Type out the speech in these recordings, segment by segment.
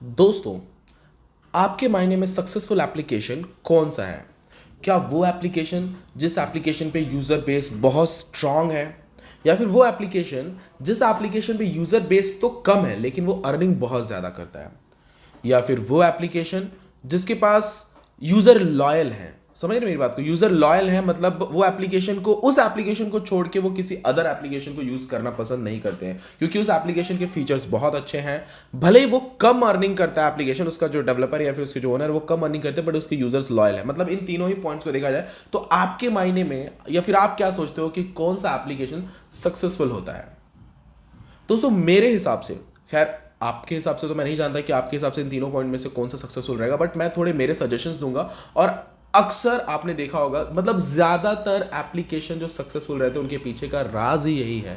दोस्तों, आपके मायने में सक्सेसफुल एप्लीकेशन कौन सा है? क्या वो एप्लीकेशन जिस एप्लीकेशन पे यूज़र बेस बहुत स्ट्रांग है, या फिर वो एप्लीकेशन जिस एप्लीकेशन पे यूज़र बेस तो कम है लेकिन वो अर्निंग बहुत ज़्यादा करता है, या फिर वो एप्लीकेशन जिसके पास यूज़र लॉयल हैं? समझ रहे मेरी बात को? यूज़र लॉयल है मतलब वो एप्लीकेशन को, उस एप्लीकेशन को छोड़ के वो किसी अदर एप्लीकेशन को यूज़ करना पसंद नहीं करते हैं क्योंकि उस एप्लीकेशन के फीचर्स बहुत अच्छे हैं। भले ही वो कम अर्निंग करता है एप्लीकेशन, उसका जो डेवलपर या फिर उसके जो ओनर वो कम अर्निंग करते हैं, बट उसके यूजर्स लॉयल है। मतलब इन तीनों ही पॉइंट्स को देखा जाए तो आपके मायने में या फिर आप क्या सोचते हो कि कौन सा एप्लीकेशन सक्सेसफुल होता है? दोस्तों, मेरे हिसाब से, खैर आपके हिसाब से तो मैं नहीं जानता कि आपके हिसाब से इन तीनों पॉइंट में से कौन सा सक्सेसफुल रहेगा, बट मैं थोड़े मेरे सजेशंस दूंगा। और अक्सर आपने देखा होगा, मतलब ज्यादातर एप्लीकेशन जो सक्सेसफुल रहते हैं उनके पीछे का राज ही यही है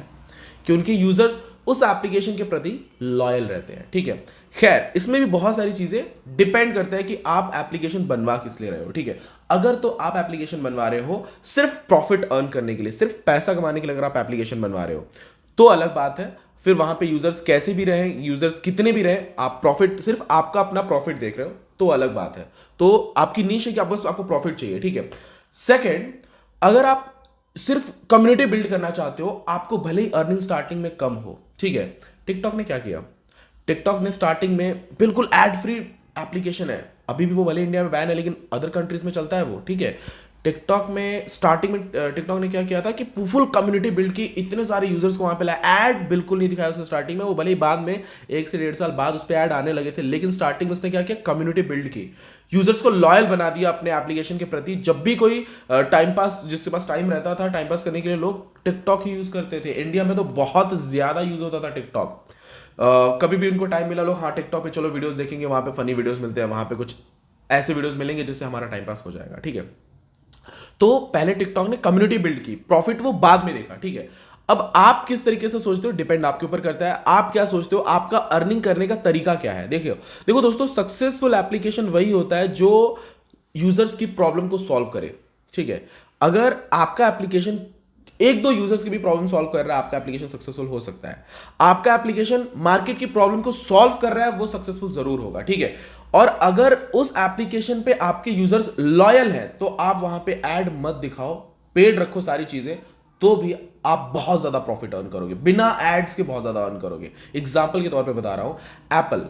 कि उनके यूजर्स उस एप्लीकेशन के प्रति लॉयल रहते हैं। ठीक है, खैर इसमें भी बहुत सारी चीजें डिपेंड करता है कि आप एप्लीकेशन बनवा किस लिए रहे हो। ठीक है, अगर तो आप एप्लीकेशन बनवा रहे हो सिर्फ प्रॉफिट अर्न करने के लिए, सिर्फ पैसा कमाने के लिए अगर आप एप्लीकेशन बनवा रहे हो तो अलग बात है। फिर वहां पे यूजर्स कैसे भी रहे, यूजर्स कितने भी रहे, आप प्रॉफिट, सिर्फ आपका अपना प्रॉफिट देख रहे हो तो अलग बात है। तो आपकी नीश है कि आपको प्रॉफिट चाहिए। ठीक है। सेकंड, अगर आप सिर्फ कम्युनिटी बिल्ड करना चाहते हो, आपको भले ही अर्निंग स्टार्टिंग में कम हो। ठीक है, टिकटॉक ने क्या किया? टिकटॉक ने स्टार्टिंग में बिल्कुल एड फ्री एप्लीकेशन है, अभी भी वो भले इंडिया में बैन है लेकिन अदर कंट्रीज में चलता है वो। ठीक है, टिकटॉक में स्टार्टिंग में टिकटॉक ने क्या किया था कि फुल कम्युनिटी बिल्ड की, इतने सारे यूजर्स को वहां पे लाया, ऐड बिल्कुल नहीं दिखाया उसने स्टार्टिंग में। वो भले ही बाद में 1 से 1.5 साल बाद उस पर ऐड आने लगे थे, लेकिन स्टार्टिंग में उसने क्या किया? कम्युनिटी बिल्ड की, यूजर्स को लॉयल बना दिया अपने एप्लीकेशन के प्रति। जब भी कोई टाइम पास, जिसके पास टाइम रहता था टाइम पास करने के लिए, लोग टिकटॉक ही यूज करते थे। इंडिया में तो बहुत ज्यादा यूज होता था टिकटॉक। कभी भी उनको टाइम मिला, लोग हाँ टिकटॉक पे चलो वीडियोस देखेंगे, वहां पे फनी वीडियोस मिलते हैं, वहां पे कुछ ऐसे वीडियोस मिलेंगे जिससे हमारा टाइम पास हो जाएगा। ठीक है, तो पहले टिकटॉक ने कम्युनिटी बिल्ड की, प्रॉफिट वो बाद में देखा। ठीक है, अब आप किस तरीके से सोचते हो डिपेंड आपके ऊपर करता है। आप क्या सोचते हो, आपका अर्निंग करने का तरीका क्या है? देखिए देखो दोस्तों, सक्सेसफुल एप्लीकेशन वही होता है जो यूजर्स की प्रॉब्लम को सॉल्व करे। ठीक है, अगर आपका एप्लीकेशन एक दो यूजर्स की भी प्रॉब्लम सॉल्व कर रहा है, आपका एप्लीकेशन सक्सेसफुल हो सकता है। आपका एप्लीकेशन मार्केट की प्रॉब्लम को सॉल्व कर रहा है, वो सक्सेसफुल जरूर होगा। ठीक है, और अगर उस एप्लीकेशन पे आपके यूजर्स लॉयल हैं तो आप वहां पे ऐड मत दिखाओ, पेड रखो सारी चीजें, तो भी आप बहुत ज्यादा प्रॉफिट अर्न करोगे, बिना एड्स के बहुत ज्यादा अर्न करोगे। एग्जाम्पल के तौर पे बता रहा हूं, एप्पल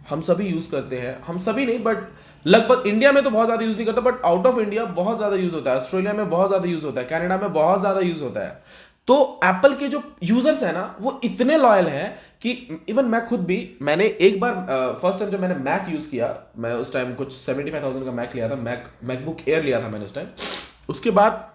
हम सभी यूज करते हैं, हम सभी नहीं बट लगभग, इंडिया में तो बहुत ज्यादा यूज नहीं करता बट आउट ऑफ इंडिया बहुत ज्यादा यूज होता है, ऑस्ट्रेलिया में बहुत ज्यादा यूज होता है, कनाडा में बहुत ज्यादा यूज होता है। तो एप्पल के जो यूजर्स है ना, वो इतने लॉयल हैं कि इवन मैं खुद भी, मैंने एक बार फर्स्ट टाइम जब मैंने मैक यूज किया, मैं उस टाइम कुछ 75,000 का मैक लिया था, मैकबुक एयर लिया था मैंने उस टाइम। उसके बाद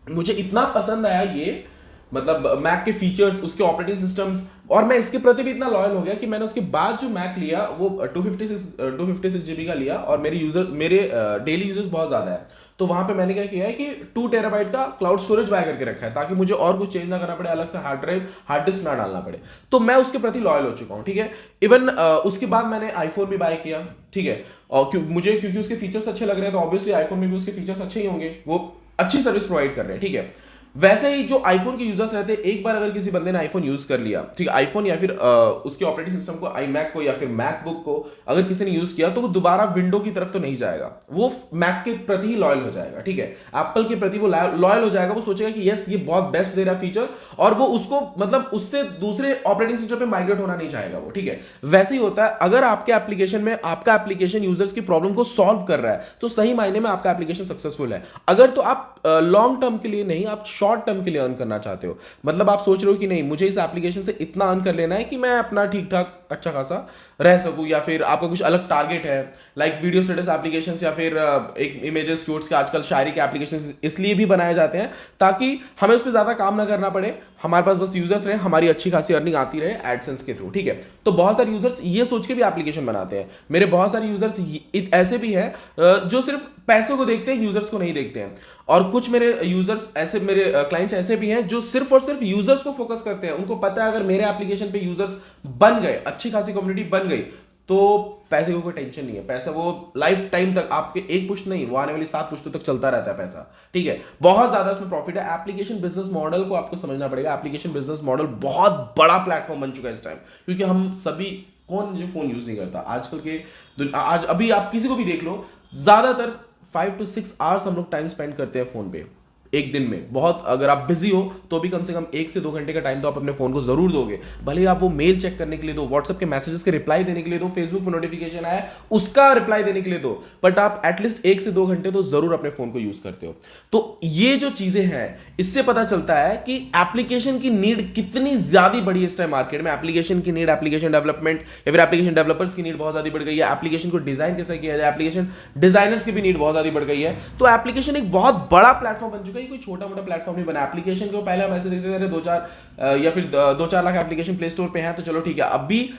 मुझे इतना पसंद आया ये, मतलब मैक के फीचर्स, उसके ऑपरेटिंग सिस्टम्स, और मैं इसके प्रति भी इतना लॉयल हो गया कि मैंने उसके बाद जो मैक लिया वो 256 GB का लिया, और मेरे डेली यूजर्स बहुत ज्यादा है। तो वहां पे मैंने क्या किया है कि 2 TB का क्लाउड स्टोरेज बाय करके रखा है, ताकि मुझे और कुछ चेंज ना करना पड़े, अलग से हार्ड डिस्क ना डालना पड़े। तो मैं उसके प्रति लॉयल हो चुका हूं। ठीक है, इवन उसके बाद मैंने आईफोन भी बाय किया। ठीक है, और क्योंकि उसके फीचर्स अच्छे लग रहे हैं, तो ऑब्वियसली आईफोन में भी उसके फीचर्स अच्छे ही होंगे, वो अच्छी सर्विस प्रोवाइड कर रहे हैं। ठीक है, वैसे ही जो आईफोन के यूजर्स रहते हैं, एक बार अगर किसी बंदे ने आईफोन यूज कर लिया, ठीक है, आईफोन या फिर उसके ऑपरेटिंग सिस्टम को, आई मैक को या फिर मैकबुक को अगर किसी ने यूज किया, तो वो दोबारा विंडो की तरफ तो नहीं जाएगा, वो मैक के प्रति ही लॉयल हो जाएगा। ठीक है, एप्पल के प्रति वो लॉयल हो जाएगा, वो सोचेगा कि यस ये बहुत बेस्ट दे रहा है फीचर, और वो उसको, मतलब उससे दूसरे ऑपरेटिंग सिस्टम पे माइग्रेट होना नहीं चाहेगा वो। ठीक है, वैसे ही होता है, अगर आपके एप्लीकेशन में आपका एप्लीकेशन यूजर्स की प्रॉब्लम को सॉल्व कर रहा है तो सही मायने में आपका एप्लीकेशन सक्सेसफुल है। अगर तो आप लॉन्ग टर्म के लिए नहीं, आप शॉर्ट टर्म के लिए अर्न करना चाहते हो, मतलब आप सोच रहे हो कि नहीं मुझे इस एप्लीकेशन से इतना अर्न कर लेना है कि मैं अपना ठीक ठाक अच्छा खासा रह सकूं, या फिर आपका कुछ अलग टारगेट है, लाइक वीडियो स्टेटस एप्लीकेशंस, या फिर एक इमेजेस क्यूट्स के आजकल शायरी के एप्लीकेशंस इसलिए भी बनाए जाते हैं ताकि हमें उस पर ज्यादा काम ना करना पड़े, हमारे पास बस यूजर्स रहे, हमारी अच्छी खासी अर्निंग आती रहे एडसेंस के थ्रू। ठीक है, तो बहुत सारे यूजर्स ये सोच के भी एप्लीकेशन बनाते हैं। मेरे बहुत सारे यूजर्स ऐसे भी हैं जो सिर्फ पैसों को देखते हैं, यूजर्स को नहीं देखते हैं, और कुछ मेरे यूजर्स ऐसे, मेरे क्लाइंट्स ऐसे भी हैं जो सिर्फ और सिर्फ यूजर्स को फोकस करते हैं। उनको पता है अगर मेरे एप्लीकेशन पे यूजर्स बन गए, अच्छी खासी कम्युनिटी बन गई, तो पैसे को कोई टेंशन नहीं है, पैसा वो लाइफ टाइम तक, आपके एक पुश्त नहीं, वो आने वाली 7 पुश्तों तक चलता रहता है पैसा। ठीक है, बहुत ज्यादा उसमें प्रॉफिट है। एप्लीकेशन बिजनेस मॉडल को आपको समझना पड़ेगा। एप्लीकेशन बिजनेस मॉडल बहुत बड़ा प्लेटफॉर्म बन चुका है इस टाइम, क्योंकि हम सभी कौन जो फोन यूज नहीं करता आजकल के आज अभी आप किसी को भी देख लो, ज्यादातर 5 to 6 आवर्स हम लोग टाइम स्पेंड करते हैं फोन पे एक दिन में। बहुत अगर आप बिजी हो तो भी कम से कम 1 से 2 घंटे का टाइम तो आप अपने फोन को जरूर दोगे। भले ही आप वो मेल चेक करने के लिए दो, व्हाट्सएप के मैसेजेस के रिप्लाई देने के लिए दो, फेसबुक पे नोटिफिकेशन आया उसका रिप्लाई देने के लिए दो, बट आप एटलीस्ट 1 से 2 घंटे तो जरूर अपने फोन को यूज करते हो। तो ये जो चीजें हैं इससे पता चलता है कि एप्लीकेशन की नीड कितनी ज्यादा बड़ी है इस टाइम मार्केट में। एप्लीकेशन की नीड, एप्लीकेशन डेवलपमेंट या फिर एप्लीकेशन डेवलपर्स की नीड बहुत ज्यादा बढ़ गई है। एप्लीकेशन को डिजाइन कैसे किया जाए, एप्लीकेशन डिजाइनर्स की भी नीड बहुत ज्यादा बढ़ गई है। तो एप्लीकेशन एक बहुत बड़ा प्लेटफॉर्म बन चुका है, कोई छोटा मोटा प्लेटफॉर्म नहीं बना। एप्लीकेशन को पहले हम ऐसे देखते थे 2-4 या फिर 2-4 लाख एप्लीकेशन प्ले स्टोर पे हैं तो चलो ठीक है, अभी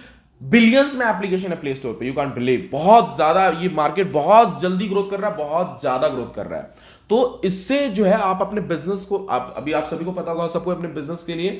बिलियंस में एप्लीकेशन है प्ले स्टोर पे, यू कांट बिलीव। बहुत ज्यादा ये मार्केट बहुत जल्दी ग्रोथ कर रहा है, बहुत ज्यादा ग्रोथ कर रहा है। तो इससे जो है आप अपने बिजनेस को, आप अभी आप सभी को पता होगा, सबको अपने बिजनेस के लिए